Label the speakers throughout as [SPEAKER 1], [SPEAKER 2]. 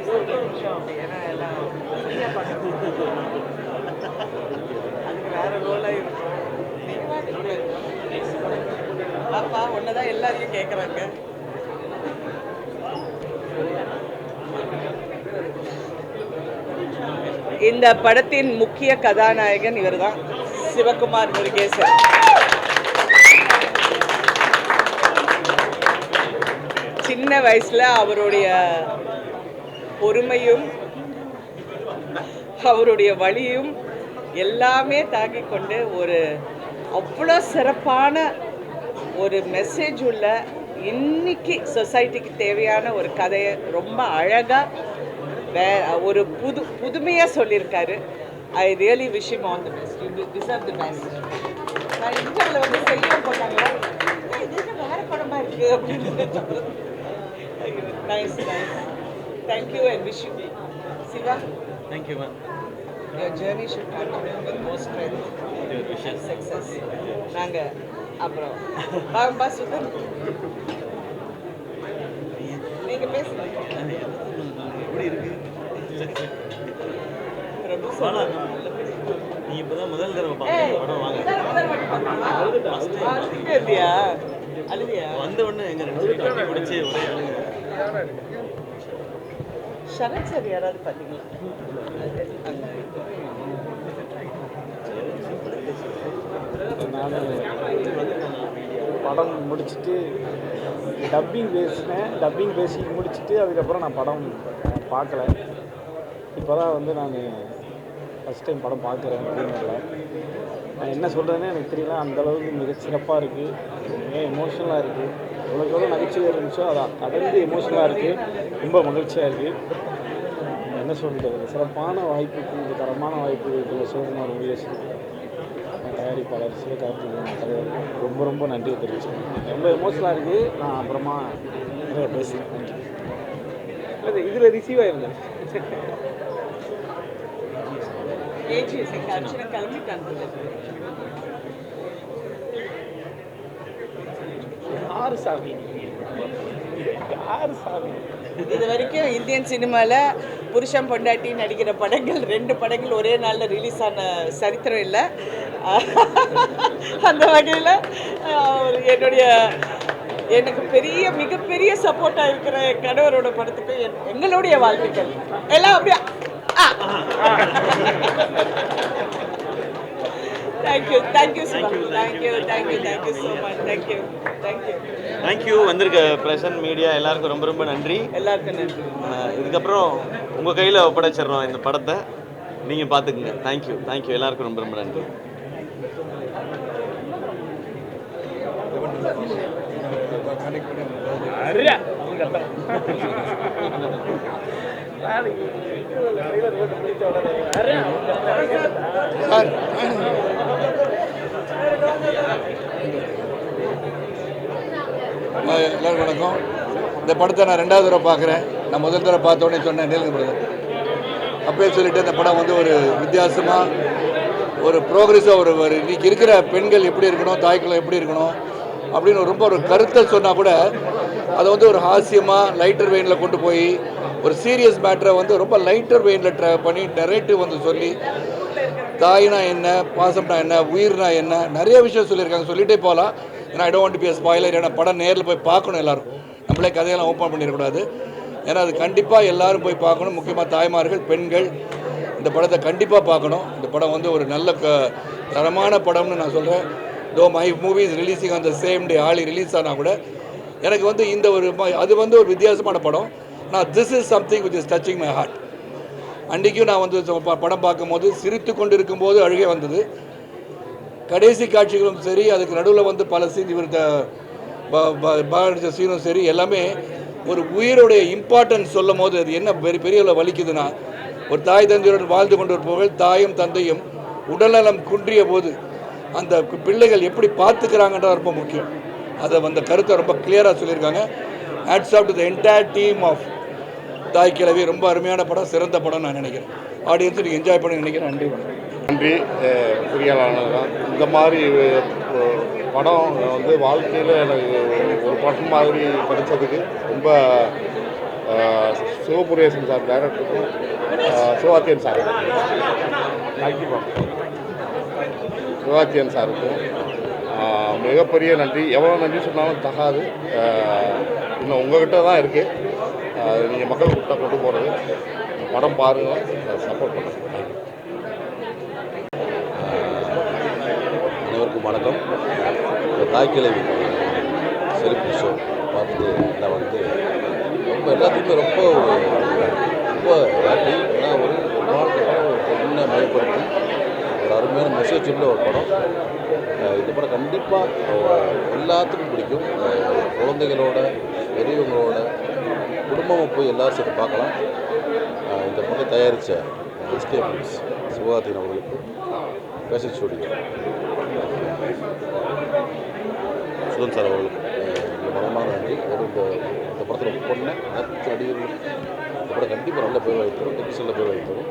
[SPEAKER 1] நிமிஷம் அப்படி ஏன்னா எல்லாம் சரியாக பார்க்கணும், அதுக்கு வேற ரோலாக இருக்கும். பாப்பா ஒன்னதான் எல்லாரையும் கேட்குறாங்க. இந்த படத்தின் முக்கிய கதாநாயகன் இவர்தான், சிவகுமார் முருகேசன். சின்ன வயசுல அவருடைய பொறுமையும் அவருடைய வழியும் எல்லாமே தாங்கிக் கொண்டு ஒரு அவ்வளோ சிறப்பான ஒரு மெசேஜ் உள்ள இன்னைக்கு சொசைட்டிக்கு தேவையான ஒரு கதையை ரொம்ப அழகாக ஒரு புதுமையாக சொல்லியிருக்காரு. I really wish him all the best. You deserve the best. நான் இன்டர்வியூல வந்து செய்ய போட்டாங்க, இது வேற படமாக இருக்குது அப்படின்னு. Nice nice. Thank you and wish you. Siva,
[SPEAKER 2] thank you ma'am.
[SPEAKER 1] your journey should continue with more strength and success. நாங்கள் அப்புறம் பாபா சுதன் நீங்கள் பேசுங்க.
[SPEAKER 2] எப்படி இருக்கு
[SPEAKER 1] பிரபு
[SPEAKER 2] நீ இப்போதான் முதல் தடவை பார்க்க படம் வாங்க
[SPEAKER 1] இல்லையா? அழுதியா?
[SPEAKER 2] வந்த உடனே எங்க ரெண்டு கட்டி பிடிச்சி ஒரே
[SPEAKER 1] சரத் சார் யாராவது பார்த்தீங்களா?
[SPEAKER 3] படம் முடிச்சுட்டு டப்பிங் பேசி முடிச்சுட்டு அதுக்கப்புறம் நான் படம் பார்க்கல. இப்போ தான் வந்து நான் ஃபஸ்ட் டைம் படம் பார்க்குறேன் அப்படின்ல. நான் என்ன சொல்கிறதுனே எனக்கு தெரியல. அந்தளவுக்கு மிக சிறப்பாக இருக்குது, மிக எமோஷனலாக இருக்குது. எவ்வளோக்கு எவ்வளோ நகைச்சுவை இருந்துச்சோ அதை கடந்து எமோஷனலாக இருக்குது. ரொம்ப மகிழ்ச்சியாக இருக்குது. என்ன சொல்கிறது, சிறப்பான வாய்ப்புக்கு, இந்த தரமான வாய்ப்புக்கு சிவகுமார் முருகேசன் தயாரிப்பாளர் சிவகார்த்திகேயன் தலைவர் ரொம்ப ரொம்ப நன்றியை தெரிவிச்சுக்கேன். ரொம்ப எமோஷனலாக இருக்குது. நான் அப்புறமா நிறைய பேசுகிறேன். நன்றி. இதில் ரிசீவ் ஆயிருந்தேன்.
[SPEAKER 1] இது வரைக்கும் இந்தியன் சினிமாவில் புருஷன் பொண்டாட்டி நடிக்கிற படங்கள் 2 படங்கள் ஒரே நாளில் ரிலீஸ் ஆன சரித்திரம் இல்லை. அந்த வகையில் எனக்கு மிகப்பெரிய சப்போர்ட்டாக இருக்கிற கணவரோட படத்துக்கு எங்களுடைய வாழ்த்துக்கள் எல்லாம் அப்படியே. Thank you so much.
[SPEAKER 2] தேங்க்யூ. வந்திருக்க பிரசன்ட் மீடியா எல்லாருக்கும் ரொம்ப ரொம்ப நன்றி.
[SPEAKER 1] எல்லாருக்கும் நன்றி.
[SPEAKER 2] இதுக்கப்புறம் உங்கள் கையில் ஒப்படைச்சிடுறோம் இந்த படத்தை, நீங்கள் பார்த்துக்குங்க. தேங்க்யூ எல்லாருக்கும் ரொம்ப ரொம்ப நன்றி.
[SPEAKER 4] எல்லாருக்கும் வணக்கம். இந்த படத்தை நான் 2வது தடவை பார்க்குறேன். நான் முதல் தடவை பார்த்தோன்னே சொன்னேன் நீலக பிரதர் அப்பயே சொல்லிட்டு, இந்த படம் வந்து ஒரு வித்தியாசமாக ஒரு ப்ரோக்ரெஸாக ஒரு இன்றைக்கி இருக்கிற பெண்கள் எப்படி இருக்கணும், தாய்க்குள்ள எப்படி இருக்கணும் அப்படின்னு ரொம்ப ஒரு கருத்தை சொன்னால் கூட அதை வந்து ஒரு ஹாஸ்யமாக லைட்டர் வெயினில் கொண்டு போய் ஒரு சீரியஸ் மேட்டரை வந்து ரொம்ப லைட்டர் வெயினில் பண்ணி நரேட்டிவ் வந்து சொல்லி, தாய்னா என்ன, பாசம்னா என்ன, உயிர்னா என்ன, நிறைய விஷயம் சொல்லியிருக்காங்க. சொல்லிகிட்டே போகலாம். ஏன்னா I don't want to be a spoiler. ஏன்னா படம் நேரில் போய் பார்க்கணும். எல்லோரும் நம்மளே கதையெல்லாம் ஓப்பன் பண்ணிடக்கூடாது. ஏன்னா அது கண்டிப்பாக எல்லோரும் போய் பார்க்கணும். முக்கியமாக தாய்மார்கள், பெண்கள் இந்த படத்தை கண்டிப்பாக பார்க்கணும். இந்த படம் வந்து ஒரு நல்ல தரமான படம்னு நான் சொல்கிறேன். தோ my movies releasing on the same day ஆலி ரிலீஸ் ஆனால் கூட எனக்கு வந்து இந்த அது வந்து ஒரு வித்தியாசமான படம். நான் this is something which is touching my heart. அன்றைக்கும் நான் வந்து படம் பார்க்கும்போது சிரித்து கொண்டு இருக்கும்போது அழுகே வந்தது. கடைசி காட்சிகளும் சரி, அதுக்கு நடுவில் வந்து பல சீன் இவர் பாடிச்ச சீனும் சரி, எல்லாமே ஒரு உயிரோடைய இம்பார்ட்டன்ஸ் சொல்லும் போது அது என்ன பெரிய வலிக்குதுன்னா, ஒரு தாய் தந்தையுடன் வாழ்ந்து கொண்டு இருப்பவர்கள் தாயும் தந்தையும் உடல்நலம் குன்றிய போது அந்த பிள்ளைகள் எப்படி பார்த்துக்கிறாங்கன்றது ரொம்ப முக்கியம். அதை அந்த கருத்தை ரொம்ப கிளியராக சொல்லியிருக்காங்க. Hats off to the entire team of Thaai Kizhavi. ரொம்ப அருமையான படம், சிறந்த படம் நான் நினைக்கிறேன். ஆடியன்ஸும் நீங்கள் என்ஜாய் பண்ணி நினைக்கிறேன். நன்றி
[SPEAKER 5] நன்றி. பொறியாளர் தான் இந்த மாதிரி படம் வந்து வாழ்க்கையில் எனக்கு ஒரு படம் மாதிரி கிடைச்சதுக்கு ரொம்ப சிவமுருகேசன் சார் டைரக்டருக்கும் சிவாத்தியன் சார் சிவாத்தியன் சாருக்கும் மிகப்பெரிய நன்றி. எவ்வளோ நன்றி சொன்னாலும் தகாது. இன்னும் உங்கள்கிட்ட தான் இருக்குது, நீங்கள் மக்கள்கிட்ட கொண்டு போகிறது. படம் பாருங்கள், சப்போர்ட் பண்ணுங்கள்.
[SPEAKER 6] அனைவருக்கும் வணக்கம். தாய்க்கிழவி செலிப்ரிட்டி ஷோ பார்த்து எல்லாம் வந்து ரொம்ப எல்லாத்துக்குமே ரொம்ப ரொம்ப ஹாப்பி. ஏன்னா ஒரு நாட்டுக்கான ஒரு பொண்ணை மையப்படுத்தி ஒரு அருமையான மெசேஜ் உள்ள ஒரு படம். இந்த படம் கண்டிப்பாக எல்லாத்துக்கும் பிடிக்கும். குழந்தைகளோட, பெரியவங்களோட, குடும்பமாக போய் எல்லோரும் சேர்த்து பார்க்கலாம். இந்த படத்தை தயாரித்த எஸ்கே ஃபிலிம்ஸ் சிவகார்த்திகேயன் அவர்களுக்கு, பேஷன் ஸ்டுடியோ சுதன் சார் அவர்களுக்கு மனமான நன்றி. இந்த படத்தில் ஒர்க் பண்ண அனைத்து நடிகர்களும் இந்த படம் கண்டிப்பாக நல்ல பேர் வைத்தரும், டெக்னிஷனில் பேர் வைத்தரும்.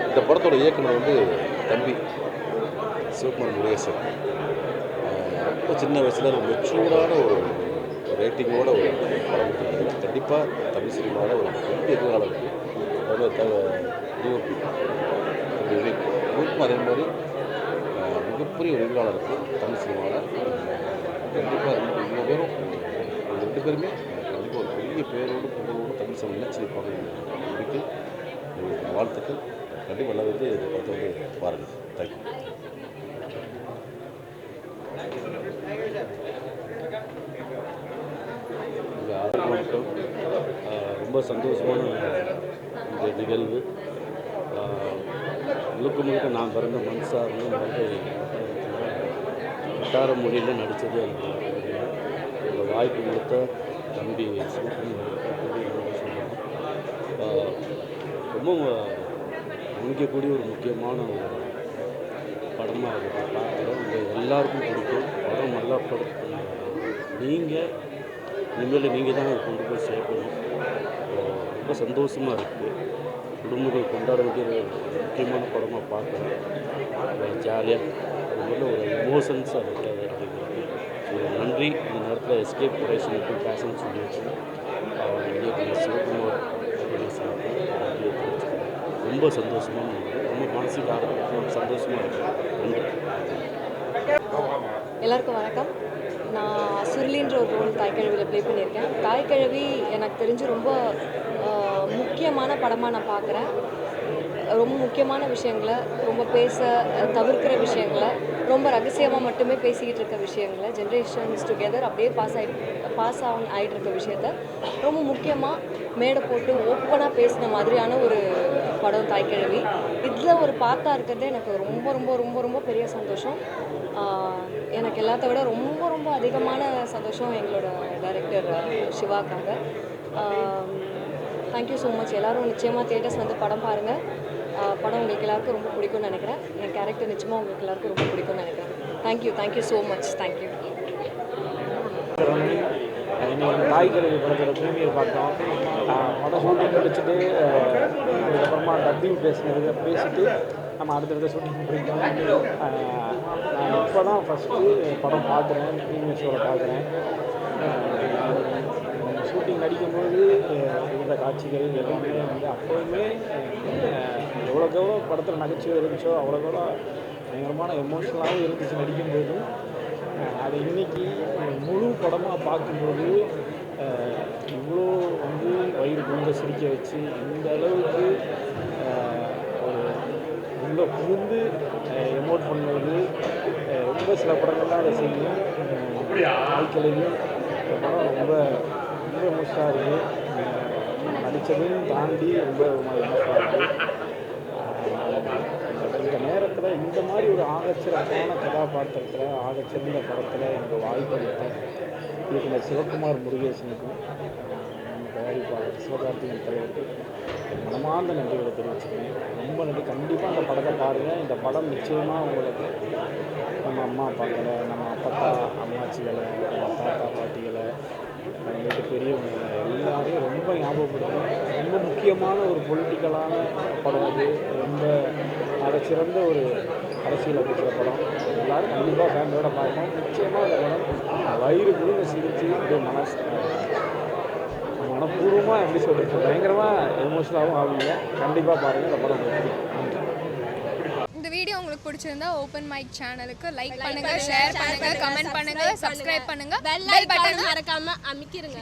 [SPEAKER 6] இந்த படத்தோட இயக்குனர் வந்து தம்பி சிவகுமார் முருகேசன். ரொம்ப சின்ன வயசில் ஒரு மெச்சூர்டான ஒரு ரேட்டிங்கோட ஒரு படம் கொடுத்துருக்காரு. கண்டிப்பாக தமிழ் சினிமாவில் ஒரு பெரிய எதிர்காலம் இருக்குது. உங்களுக்கும் அதே மாதிரி மிகப்பெரிய ஒரு எதிர்காலம் இருக்குது தமிழ் சினிமாவில். கண்டிப்பாக இவ்வளோ பேரும் இந்த 2 பேருமே கண்டிப்பாக ஒரு பெரிய பேரோடு புகழோடு தமிழ் சினிமா நினைச்சிருப்பாங்க. இதுக்கு வாழ்த்துக்கள். கண்டிப்பாக எல்லாம் வந்து இந்த படத்தை வந்து பாருங்கள். தேங்க்யூ.
[SPEAKER 7] வணக்கம். ரொம்ப சந்தோஷமான இந்த நிகழ்வு. முழுக்க முழுக்க நான் பிறந்த மண் சார்ந்து வட்டார மொழியில் நடித்தது எனக்கு இந்த வாய்ப்பு கொடுத்த தம்பி ரொம்ப கவனிக்கக்கூடிய ஒரு முக்கியமான படமாக அதை பார்க்குறோம். உங்கள் எல்லாருக்கும் பிடிக்கும். படம் நல்லா நீங்கள் இனிமேல் நீங்கள் தான் கொண்டு போய் சேர்க்கணும். ரொம்ப சந்தோஷமாக இருக்குது. குடும்பங்கள் கொண்டாட வேண்டிய முக்கியமான படமாக பார்க்குறேன். ஜாலியாக முதல்ல ஒரு எமோஷன்ஸாக இருக்குது. அப்படிங்கிறது ஒரு நன்றி. இந்த நேரத்தில் எஸ்கேப் ப்ரொடக்ஷனுக்கும் பேஷன் ஸ்டுடியோக்கும் இயக்குனர் சிவகுமார் கணேசனுக்கும் நன்றியை தெரிவிச்சுக்கிறேன். ரொம்ப சந்தோஷமாக இருக்குது. ரொம்ப மனசுக்கு ஆரோக்கியம் சந்தோஷமாக இருக்குது. நன்றி.
[SPEAKER 8] எல்லாருக்கும் வணக்கம். நான் சுருளின்ற ஒரு ரோல் தாய்க்கிழவியில் ப்ளே பண்ணியிருக்கேன். தாய்க்கிழவி எனக்கு தெரிஞ்சு ரொம்ப முக்கியமான படமாக நான் பார்க்குறேன். ரொம்ப முக்கியமான விஷயங்களை, ரொம்ப பேச தவிர்க்கிற விஷயங்களை, ரொம்ப ரகசியமாக மட்டுமே பேசிக்கிட்டு இருக்க விஷயங்களை, ஜென்ரேஷன்ஸ் டுகெதர் அப்படியே பாஸ் ஆகிட்டு இருக்க விஷயத்த ரொம்ப முக்கியமாக மேடை போட்டு ஓப்பனாக பேசின மாதிரியான ஒரு படம் தாய்க்கிழவி. இதில் ஒரு பார்ட்டாக இருக்கிறது எனக்கு ரொம்ப ரொம்ப ரொம்ப ரொம்ப பெரிய சந்தோஷம். எனக்கு எல்லாத்த விட ரொம்ப ரொம்ப அதிகமான சந்தோஷம் எங்களோட டைரக்டர் சிவாக்காக. Thank you so much. எல்லோரும் நிச்சயமாக தியேட்டர்ஸ் வந்து படம் பாருங்கள். படம் உங்களுக்கு எல்லாருக்கும் ரொம்ப பிடிக்கும்னு நினைக்கிறேன். என் கேரக்டர் நிச்சயமாக உங்களுக்கு எல்லாருக்கும் ரொம்ப பிடிக்கும்னு நினைக்கிறேன். Thank you so much. தேங்க்யூ.
[SPEAKER 3] இன்னைக்கு தாய்க்கிழவி படத்தோட ப்ரீமியர் பார்த்தோம். படம் ஷூட்டிங் முடிச்சுட்டு அதுக்கப்புறமா டப்பிங் பேசிட்டு நம்ம அடுத்தடுத்த ஷூட்டிங் போயிட்டோம். நான் இப்போ தான் ஃபஸ்ட்டு படம் பார்க்குறேன், ப்ரீமியர் ஷோவில் பார்க்குறேன். ஷூட்டிங் நடிக்கும்போது இருந்த காட்சிகள் எல்லாமே வந்து அப்போவுமே எவ்வளோக்கு எவ்வளோ படத்தில் நகைச்சுவை இருந்துச்சோ அவ்வளோக்கு எவ்வளோ பயங்கரமான எமோஷனலாகவும் இருந்துச்சு நடிக்கும்போதும். அது இன்றைக்கி முழு படமாக பார்க்கும்போது இவ்வளோ வந்து வயிறு குந்த சிரிக்க வச்சு இந்த அளவுக்கு ஒரு உள்ள புகுந்து எமோட் பண்ணுவது ரொம்ப சில படங்கள்லாம் அதை செய்யும். தாய்க்கிழவி இந்த படம் ரொம்ப ரொம்ப எமோஷனாக இருக்குது. நடித்ததையும் தாண்டி ரொம்ப எமோஷனாக இருக்குது. இந்த நேரத்தில் இந்த மாதிரி ஒரு ஆகச்சிறப்பான கதாபாத்திரத்தில் ஆகச்சிறந்த படத்தில் எனக்கு வாய்ப்பளித்த இயக்குனர் சிவகுமார் முருகேசனுக்கும் நம்ம தயாரிப்பாளர் சிவகார்த்திகேயன் தலைவருக்கு மனமார்ந்த நன்றிகளை தெரிவிச்சுக்கிறேன். ரொம்ப நன்றி. கண்டிப்பாக அந்த படத்தை பாருங்கள். இந்த படம் நிச்சயமாக உங்களுக்கு நம்ம அம்மா அப்பாக்களை, நம்ம அப்பத்தா அம்மாச்சிகளை, நம்ம தாத்தா பாட்டிகளை, வீட்டு பெரியவங்க எல்லாரையும் ரொம்ப ஞாபகப்படுத்தும். ரொம்ப முக்கியமான ஒரு பொலிட்டிக்கலான படம் அது. ரொம்ப சிறந்த ஒரு அரசியல் அமைக்கிற படம். எல்லோரும் கண்டிப்பாக ஃபேமிலியோட பார்க்கணும். நிச்சயமாக அந்த படம் வயிறு குழுங்க சிரித்து மன மனப்பூர்வமாக எப்படி சொல்கிறது பயங்கரமாக எமோஷனலாகவும் ஆகுங்க. கண்டிப்பாக பாருங்கள் இந்த படம்.
[SPEAKER 9] இந்த வீடியோ உங்களுக்கு பிடிச்சிருந்தா ஓப்பன் மைக் சேனலுக்கு லைக் பண்ணுங்க, ஷேர் பண்ணுங்க, கமெண்ட் பண்ணுங்க, சப்ஸ்கிரைப் பண்ணுங்க, பெல் பட்டன் மறக்காம அமைக்கிருங்க.